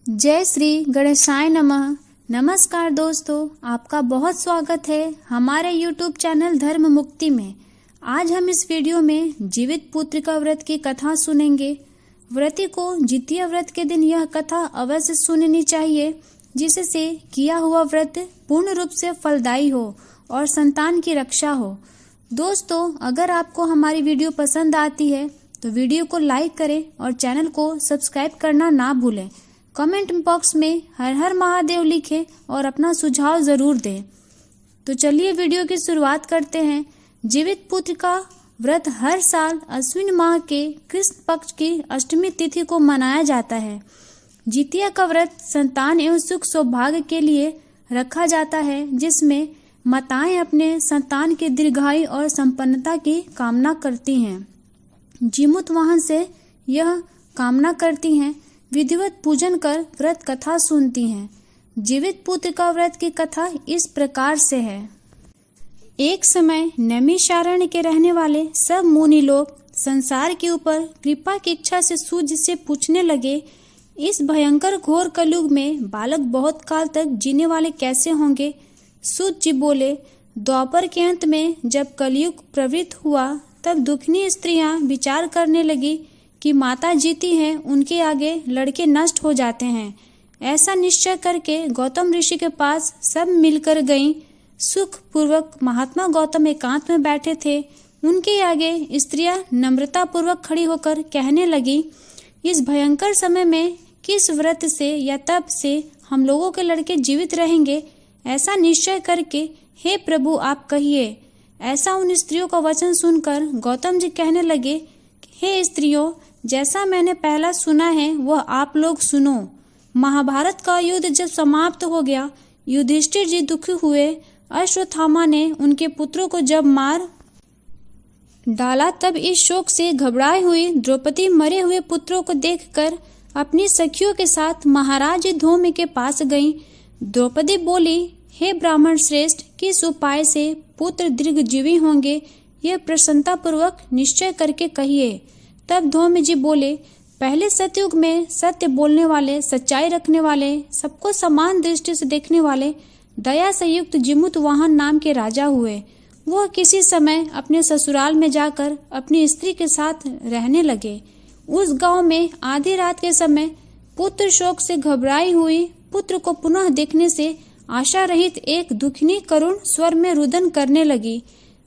जय श्री गणेशाय नमः। नमस्कार दोस्तों, आपका बहुत स्वागत है हमारे YouTube चैनल धर्म मुक्ति में। आज हम इस वीडियो में जीवित पुत्र का व्रत की कथा सुनेंगे। व्रती को जितिया व्रत के दिन यह कथा अवश्य सुननी चाहिए, जिससे किया हुआ व्रत पूर्ण रूप से फलदायी हो और संतान की रक्षा हो। दोस्तों, अगर आपको हमारी वीडियो पसंद आती है तो वीडियो को लाइक करें और चैनल को सब्सक्राइब करना ना भूलें। कमेंट बॉक्स में हर हर महादेव लिखें और अपना सुझाव जरूर दें। तो चलिए वीडियो की शुरुआत करते हैं। जीवित पुत्र का व्रत हर साल अश्विन माह के कृष्ण पक्ष की अष्टमी तिथि को मनाया जाता है। जितिया का व्रत संतान एवं सुख सौभाग्य के लिए रखा जाता है, जिसमें माताएं अपने संतान की दीर्घायु और संपन्नता की कामना करती हैं। जीमूत वाहन से यह कामना करती हैं। विधिवत पूजन कर व्रत कथा सुनती हैं। जीवित पुत्र का व्रत की कथा इस प्रकार से है। एक समय नैमिषारण्य के रहने वाले सब मुनि लोग संसार के ऊपर कृपा की इच्छा से सूर्य से पूछने लगे, इस भयंकर घोर कलयुग में बालक बहुत काल तक जीने वाले कैसे होंगे? सूर्य जी बोले, द्वापर के अंत में जब कलयुग प्रवृत्त हुआ तब दुखनी स्त्रियां विचार करने लगी कि माता जीती हैं, उनके आगे लड़के नष्ट हो जाते हैं। ऐसा निश्चय करके गौतम ऋषि के पास सब मिलकर गईं। सुख पूर्वक महात्मा गौतम एकांत में बैठे थे। उनके आगे स्त्रियां नम्रता पूर्वक खड़ी होकर कहने लगी, इस भयंकर समय में किस व्रत से या तप से हम लोगों के लड़के जीवित रहेंगे? ऐसा निश्चय करके हे प्रभु आप कहिए। ऐसा उन स्त्रियों का वचन सुनकर गौतम जी कहने लगे, हे स्त्रियों, जैसा मैंने पहला सुना है वह आप लोग सुनो। महाभारत का युद्ध जब समाप्त हो गया, युधिष्ठिर जी दुखी हुए। अश्वत्थामा ने उनके पुत्रों को जब मार डाला, तब इस शोक से घबराई हुई द्रौपदी मरे हुए पुत्रों को देखकर अपनी सखियों के साथ महाराज धौम्य के पास गईं। द्रौपदी बोली, हे ब्राह्मण श्रेष्ठ, किस उपाय से पुत्र दीर्घजीवी होंगे, यह प्रसन्नता पूर्वक निश्चय करके कहिए। तब धौम्य जी बोले, पहले सतयुग में सत्य बोलने वाले, सच्चाई रखने वाले, सबको समान दृष्टि से देखने वाले, दया से युक्त जीमूत वाहन नाम के राजा हुए। वह किसी समय अपने ससुराल में जाकर अपनी स्त्री के साथ रहने लगे। उस गांव में आधी रात के समय पुत्र शोक से घबराई हुई पुत्र को पुनः देखने से आशा रहित एक दुखनी करुण स्वर में रुदन करने लगी,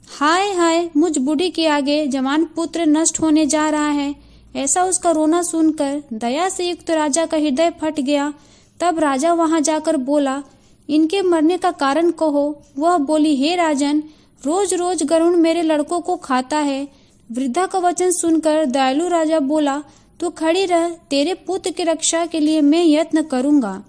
हाय हाय, मुझ बूढ़ी के आगे जवान पुत्र नष्ट होने जा रहा है। ऐसा उसका रोना सुनकर दया से युक्त राजा का हृदय फट गया। तब राजा वहां जाकर बोला, इनके मरने का कारण कहो। वह बोली, हे राजन, रोज रोज गरुण मेरे लड़कों को खाता है। वृद्धा का वचन सुनकर दयालु राजा बोला, तू खड़ी रह, तेरे पुत्र की रक्षा के लिए मैं यत्न करूंगा।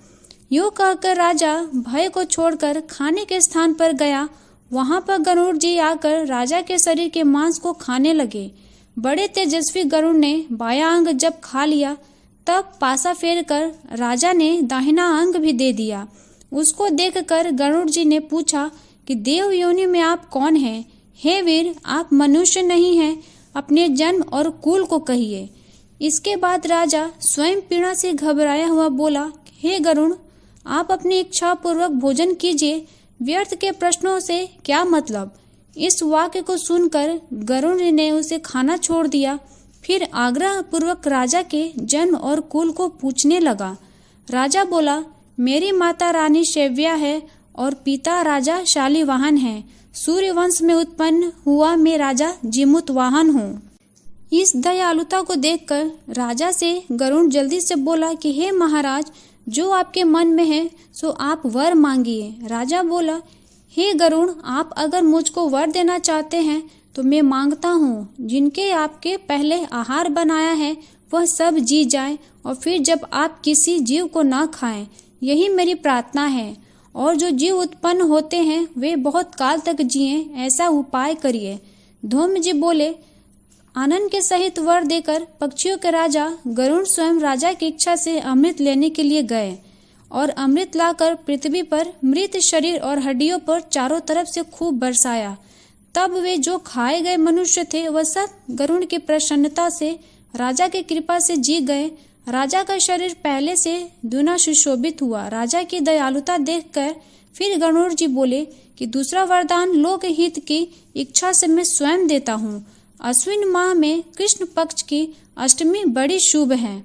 यूं कहकर राजा भय को छोड़कर खाने के स्थान पर गया। वहां पर गरुड़ जी आकर राजा के शरीर के मांस को खाने लगे। बड़े तेजस्वी गरुड़ ने बायां अंग जब खा लिया, तब पासा फेर कर राजा ने दाहिना अंग भी दे दिया। उसको देखकर गरुड़ जी ने पूछा कि देव योनि में आप कौन हैं? हे वीर, आप मनुष्य नहीं हैं, अपने जन्म और कुल को कहिए। इसके बाद राजा स्वयं पीड़ा से घबराया हुआ बोला, हे गरुड़, आप अपनी इच्छा पूर्वक भोजन कीजिए, व्यर्थ के प्रश्नों से क्या मतलब? इस वाक्य को सुनकर गरुड़ ने उसे खाना छोड़ दिया। फिर आग्रह पूर्वक राजा के जन्म और कुल को पूछने लगा। राजा बोला, मेरी माता रानी शैव्या है और पिता राजा शालिवाहन है। सूर्य वंश में उत्पन्न हुआ मैं राजा जीमूत वाहन हूँ। इस दयालुता को देखकर राजा से गरुड़ जल्दी से बोला कि हे महाराज, जो आपके मन में है सो आप वर मांगिए। राजा बोला, हे गरुड़, आप अगर मुझको वर देना चाहते हैं तो मैं मांगता हूँ, जिनके आपके पहले आहार बनाया है वह सब जी जाए, और फिर जब आप किसी जीव को ना खाएं, यही मेरी प्रार्थना है। और जो जीव उत्पन्न होते हैं वे बहुत काल तक जिए, ऐसा उपाय करिए। धौम्य जी बोले, आनंद के सहित वर देकर पक्षियों के राजा गरुड़ स्वयं राजा की इच्छा से अमृत लेने के लिए गए और अमृत लाकर पृथ्वी पर मृत शरीर और हड्डियों पर चारों तरफ से खूब बरसाया। तब वे जो खाए गए मनुष्य थे वह सब गरुड़ की प्रसन्नता से राजा की कृपा से जी गए। राजा का शरीर पहले से दूना सुशोभित हुआ। राजा की दयालुता देखकर फिर गरुड़ जी बोले कि दूसरा वरदान लोक हित की इच्छा से मैं स्वयं देता हूँ। अश्विन माह में कृष्ण पक्ष की अष्टमी बड़ी शुभ है।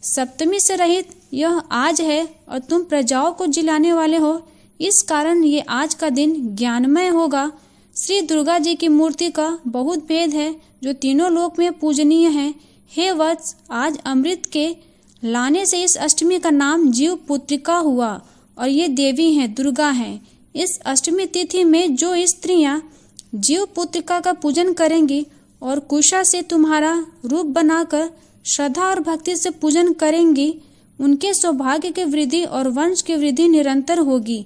सप्तमी से रहित यह आज है और तुम प्रजाओं को जिलाने वाले हो, इस कारण ये आज का दिन ज्ञानमय होगा। श्री दुर्गा जी की मूर्ति का बहुत भेद है जो तीनों लोक में पूजनीय है। हे वत्स, आज अमृत के लाने से इस अष्टमी का नाम जीव पुत्रिका हुआ और ये देवी हैं, दुर्गा हैं। इस अष्टमी तिथि में जो स्त्रियां जीव पुत्रिका का पूजन करेंगी और कुशा से तुम्हारा रूप बनाकर श्रद्धा और भक्ति से पूजन करेंगी, उनके सौभाग्य की वृद्धि और वंश की वृद्धि निरंतर होगी।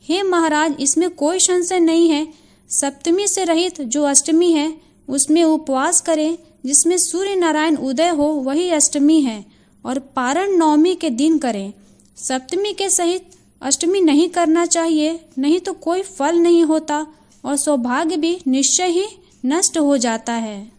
हे महाराज, इसमें कोई संशय नहीं है। सप्तमी से रहित जो अष्टमी है उसमें उपवास करें, जिसमें सूर्य नारायण उदय हो, वही अष्टमी है, और पारण नवमी के दिन करें। सप्तमी के सहित अष्टमी नहीं करना चाहिए, नहीं तो कोई फल नहीं होता और सौभाग्य भी निश्चय ही नष्ट हो जाता है।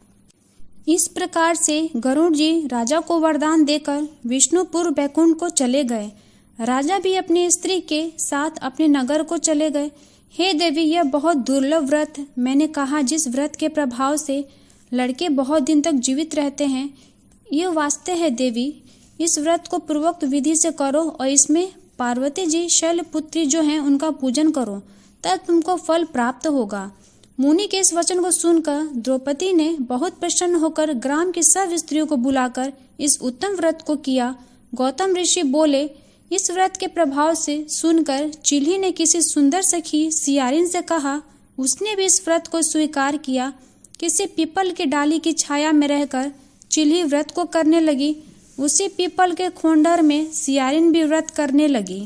इस प्रकार से गरुड़ जी राजा को वरदान देकर विष्णुपुर बैकुंठ को चले गए। राजा भी अपनी स्त्री के साथ अपने नगर को चले गए। हे देवी, यह बहुत दुर्लभ व्रत, मैंने कहा जिस व्रत के प्रभाव से लड़के बहुत दिन तक जीवित रहते हैं, यह वास्ते है देवी। इस व्रत को पूर्वोक्त विधि से करो और इसमें पार्वती जी शैलपुत्री जो हैं उनका पूजन करो, तब तुमको फल प्राप्त होगा। मुनि के इस वचन को सुनकर द्रौपदी ने बहुत प्रसन्न होकर ग्राम की सब स्त्रियों को बुलाकर इस उत्तम व्रत को किया। गौतम ऋषि बोले, इस व्रत के प्रभाव से सुनकर चिल्ही ने किसी सुंदर सखी सियारिन से कहा। उसने भी इस व्रत को स्वीकार किया। किसी पीपल की डाली की छाया में रहकर चिल्ही व्रत को करने लगी। उसी पीपल के खोंडर में सियारिन भी व्रत करने लगी।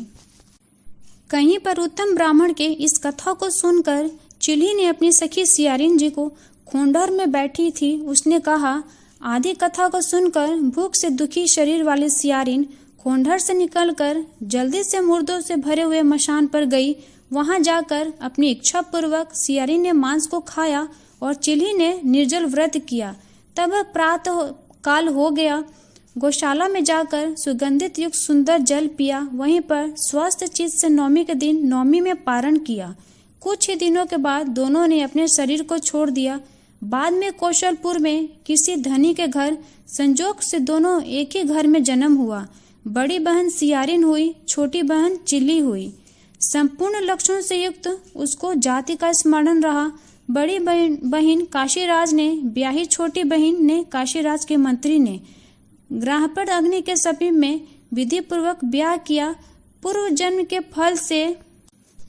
कहीं पर उत्तम ब्राह्मण के इस कथा को सुनकर चिल्ही ने अपनी सखी सियारिन जी को खोंडर में बैठी थी, उसने कहा। आदि कथा को सुनकर भूख से दुखी शरीर वाली सियारिन खोंडर से निकलकर जल्दी से मुर्दों से भरे हुए मशान पर गई। वहां जाकर अपनी इच्छा पूर्वक सियारिन ने मांस को खाया और चिल्ही ने निर्जल व्रत किया। तब प्रातः काल हो गया। गौशाला में जाकर सुगंधित युक्त सुंदर जल पिया। वहीं पर स्वस्थ चित्त से नवमी के दिन नवमी में पारण किया। कुछ ही दिनों के बाद दोनों ने अपने शरीर को छोड़ दिया। बाद में कौशलपुर में किसी धनी के घर संजोग से दोनों एक ही घर में जन्म हुआ। बड़ी बहन सियारिन हुई, छोटी बहन चिल्ही हुई। संपूर्ण लक्षणों से युक्त उसको जाति का स्मरण रहा। बड़ी बहन काशीराज ने ब्याही, छोटी बहन ने काशीराज के मंत्री ने ग्राहपट अग्नि के समीप में विधि पूर्वक ब्याह किया। पूर्व जन्म के फल से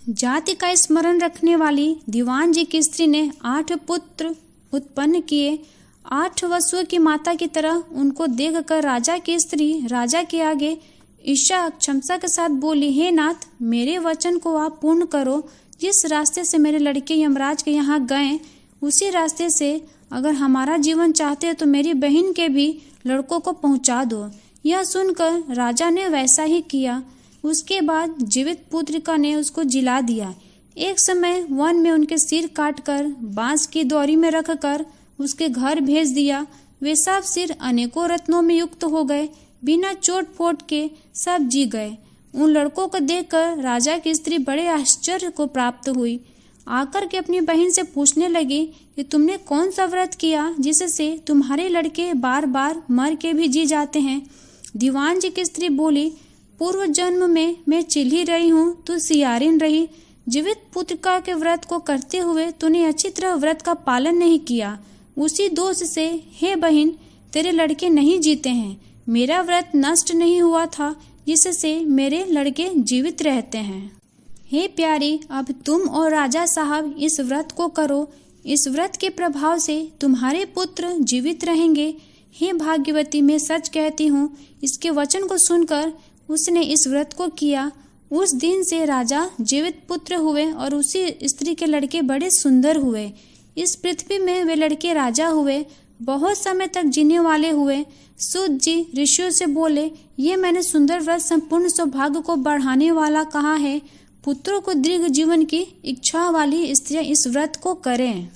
जाति का स्मरण रखने वाली दीवान जी की स्त्री ने 8 पुत्र उत्पन्न किए। 8 वसुओं की माता की तरह उनको देखकर राजा की स्त्री राजा के आगे ईर्ष्या क्षमता के साथ बोली, हे नाथ, मेरे वचन को आप पूर्ण करो। जिस रास्ते से मेरे लड़के यमराज के यहाँ गए, उसी रास्ते से अगर हमारा जीवन चाहते हो तो मेरी बहन के भी लड़कों को पहुंचा दो। यह सुनकर राजा ने वैसा ही किया। उसके बाद जीवित पुत्रिका ने उसको जिला दिया। एक समय वन में उनके सिर काटकर बांस की दौरी में रखकर उसके घर भेज दिया। वे सब सिर अनेकों रत्नों में युक्त हो गए। बिना चोट फोट के सब जी गए। उन लड़कों को देखकर राजा की स्त्री बड़े आश्चर्य को प्राप्त हुई। आकर के अपनी बहन से पूछने लगी कि तुमने कौन सा व्रत किया जिससे तुम्हारे लड़के बार बार मर के भी जी जाते हैं। दीवान जी की स्त्री बोली, पूर्व जन्म में मैं चिल्ही रही हूँ, तू सियारिन रही। जीवित पुत्रिका के व्रत को करते हुए तूने अच्छी तरह व्रत का पालन नहीं किया। उसी दोष से हे बहन, तेरे लड़के नहीं जीते हैं। मेरा व्रत नष्ट नहीं हुआ था जिससे मेरे लड़के जीवित रहते हैं। हे प्यारी, अब तुम और राजा साहब इस व्रत को करो। इस व्रत के प्रभाव से तुम्हारे पुत्र जीवित रहेंगे। हे भाग्यवती, मैं सच कहती हूँ। इसके वचन को सुनकर उसने इस व्रत को किया। उस दिन से राजा जीवित पुत्र हुए और उसी स्त्री के लड़के बड़े सुंदर हुए। इस पृथ्वी में वे लड़के राजा हुए, बहुत समय तक जीने वाले हुए। सूत जी ऋषियों से बोले, ये मैंने सुंदर व्रत संपूर्ण सौभाग्य को बढ़ाने वाला कहा है। पुत्रों को दीर्घ जीवन की इच्छा वाली स्त्रियां इस व्रत को करें।